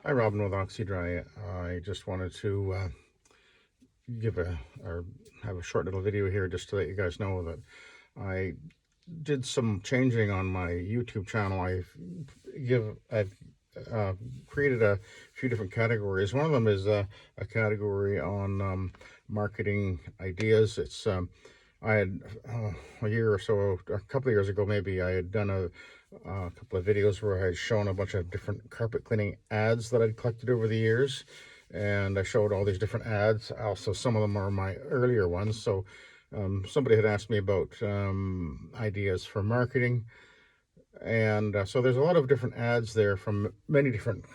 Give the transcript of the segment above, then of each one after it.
Hi, Robin with Oxy-Dry. I just wanted to give or have a short little video here just to let you guys know that I did some changing on my YouTube channel. I've created a few different categories. One of them is a category on marketing ideas. It's I had a year or so, a couple of years ago, maybe I had done a couple of videos where I had shown a bunch of different carpet cleaning ads that I'd collected over the years, and I showed all these different ads. Also, some of them are my earlier ones. So somebody had asked me about ideas for marketing, and so there's a lot of different ads there from many different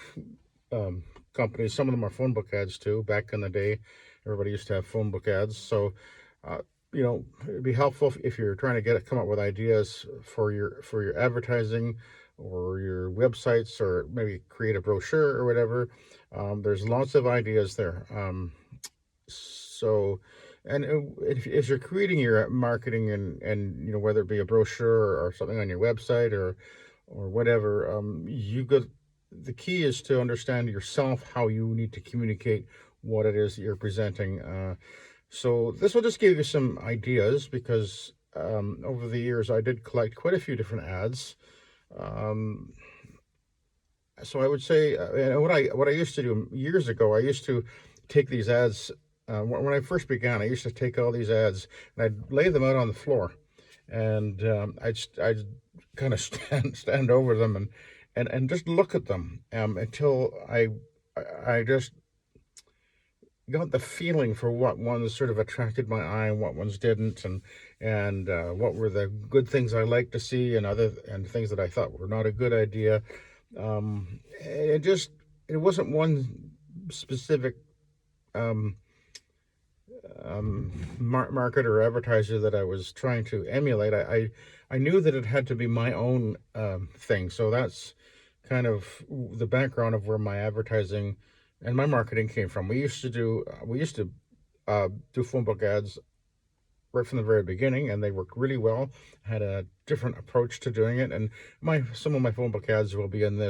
um, companies. Some of them are phone book ads too. Back in the day, everybody used to have phone book ads. So, uh, it'd be helpful if you're trying to come up with ideas for your advertising or your websites, or maybe create a brochure or whatever. There's lots of ideas there. So, and if you're creating your marketing, and whether it be a brochure or something on your website or whatever, you got the key is to understand yourself how you need to communicate what it is that you're presenting. So this will just give you some ideas, because over the years I did collect quite a few different ads. Um, so I would say, and what I used to do years ago, I used to take these ads. When I first began, I used to take all these ads and I'd lay them out on the floor, and I'd kind of stand over them and just look at them until I just got the feeling for what ones sort of attracted my eye and what ones didn't, and what were the good things I liked to see, and things that I thought were not a good idea. It wasn't one specific um, market or advertiser that I was trying to emulate. I knew that it had to be my own thing. So that's kind of the background of where my advertising and my marketing came from. We used to do phone book ads right from the very beginning, and they worked really well. Had a different approach to doing it, and my some of my phone book ads will be um,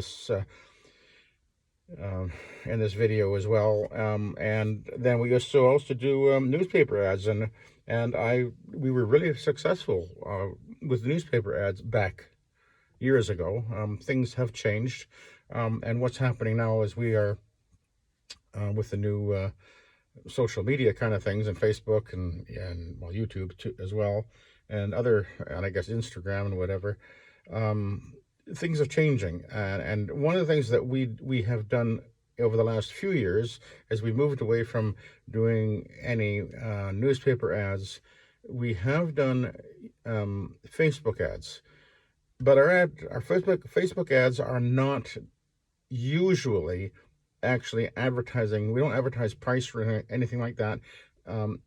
in this video as well. And then we used to also do newspaper ads, and we were really successful with newspaper ads back years ago. Things have changed, and what's happening now is we are with the new social media kind of things, and Facebook and well, YouTube too, as well, and I guess Instagram and whatever. Um, Things are changing, and one of the things that we have done over the last few years, as we moved away from doing any newspaper ads, we have done Facebook ads. But our Facebook ads are not usually actually advertising. We don't advertise price or anything like that.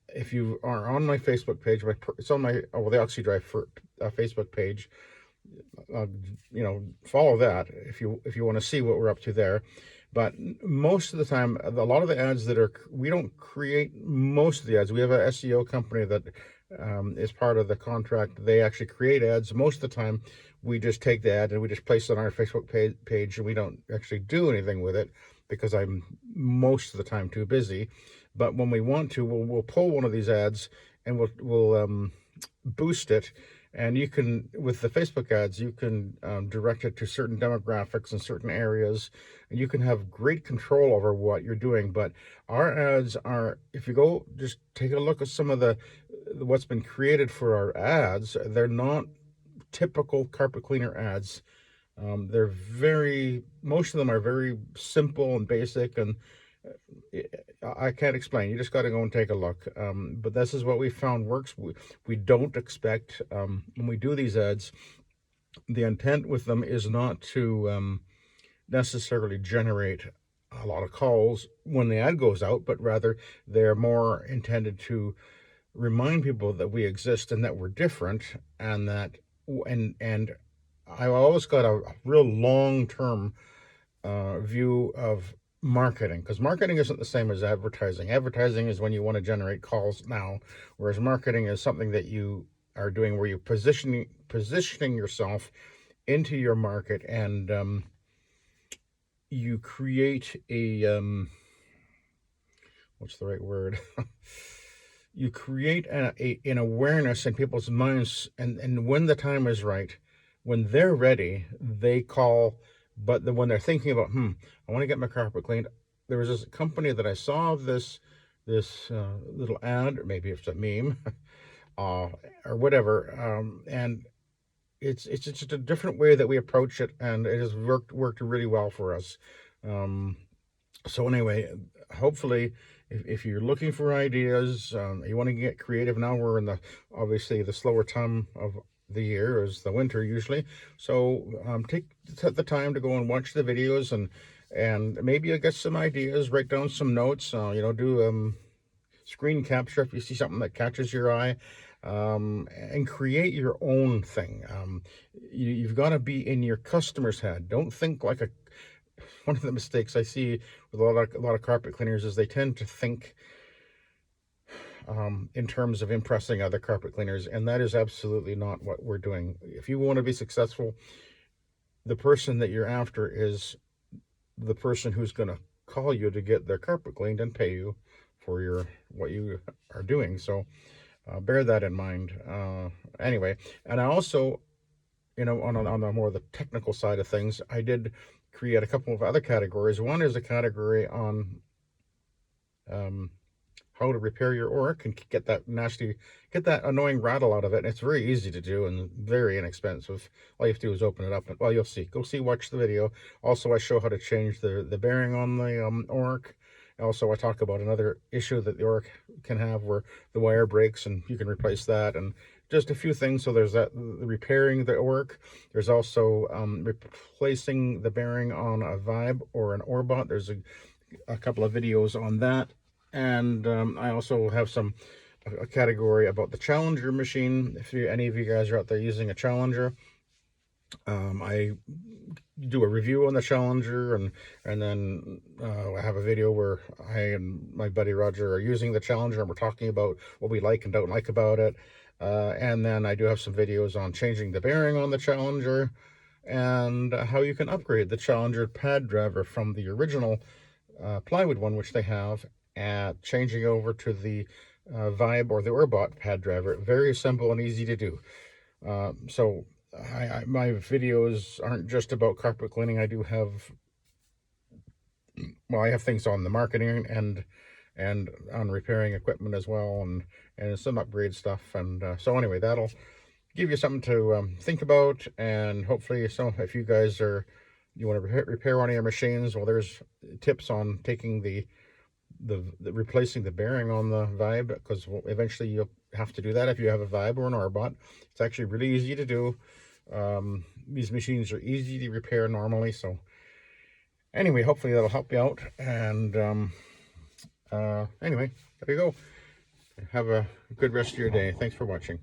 If you are on my Facebook page, it's on my the Oxy-Dry Facebook page. Uh, Follow that if you want to see what we're up to there. But most of the time, a lot of the ads we don't create most of the ads. We have a SEO company that is part of the contract. They actually create ads. Most of the time, we just take the ad and we just place it on our Facebook page, and we don't actually do anything with it because I'm most of the time too busy. But when we want to, we'll pull one of these ads and we'll boost it. And you can, with the Facebook ads, you can direct it to certain demographics in certain areas, and you can have great control over what you're doing. But our ads are, if you go just take a look at some of the what's been created for our ads, they're not typical carpet cleaner ads. Most of them are very simple and basic, and I can't explain. You just got to go and take a look. But this is what we found works. We don't expect, when we do these ads, the intent with them is not to necessarily generate a lot of calls when the ad goes out, but rather they're more intended to remind people that we exist and that we're different, and I've always got a real long-term view of marketing, because marketing isn't the same as advertising. Advertising is when you want to generate calls now, whereas marketing is something that you are doing where you're positioning yourself into your market, you create a what's the right word? You create an awareness in people's minds, and when the time is right, when they're ready, they call. But when they're thinking about, I want to get my carpet cleaned. There was this company that I saw this little ad, or maybe it's a meme, or whatever, and it's just a different way that we approach it, and it has worked really well for us. Um, so anyway, hopefully, if you're looking for ideas, you want to get creative. Now we're in obviously the slower time of the year is the winter usually. So take the time to go and watch the videos, and maybe you'll get some ideas, write down some notes, do screen capture if you see something that catches your eye, and create your own thing. You've got to be in your customer's head. Don't think like a one of the mistakes I see with a lot of carpet cleaners is they tend to think in terms of impressing other carpet cleaners, and that is absolutely not what we're doing. If you want to be successful, the person that you're after is the person who's going to call you to get their carpet cleaned and pay you for what you are doing. So bear that in mind. Anyway, and I also, on the more the technical side of things, I did create a couple of other categories. One is a category on how to repair your Oreck and get that annoying rattle out of it. And it's very easy to do and very inexpensive. All you have to do is open it up, and well, you'll see. Watch the video. Also, I show how to change the bearing on the Oreck. Also, I talk about another issue that the Oreck can have where the wire breaks and you can replace that, and just a few things. So there's that, repairing the Oreck. There's also replacing the bearing on a Vibe or an Orbot. There's a couple of videos on that. And I also have a category about the Challenger machine. If any of you guys are out there using a Challenger, I do a review on the Challenger, and then I have a video where I and my buddy Roger are using the Challenger, and we're talking about what we like and don't like about it. And then I do have some videos on changing the bearing on the Challenger, and how you can upgrade the Challenger pad driver from the original plywood one, which they have, at changing over to the Vibe or the Orbot pad driver. Very simple and easy to do. So my videos aren't just about carpet cleaning. I do have, I have things on the marketing and on repairing equipment as well, and some upgrade stuff. And so anyway, that'll give you something to think about. And hopefully, if you guys you want to repair one of your machines, well, there's tips on taking the replacing the bearing on the Vibe, because eventually you'll have to do that if you have a Vibe or an Orbot. It's actually really easy to do. These machines are easy to repair normally. So anyway, hopefully that'll help you out. And anyway, there you go. Have a good rest of your day. Thanks for watching.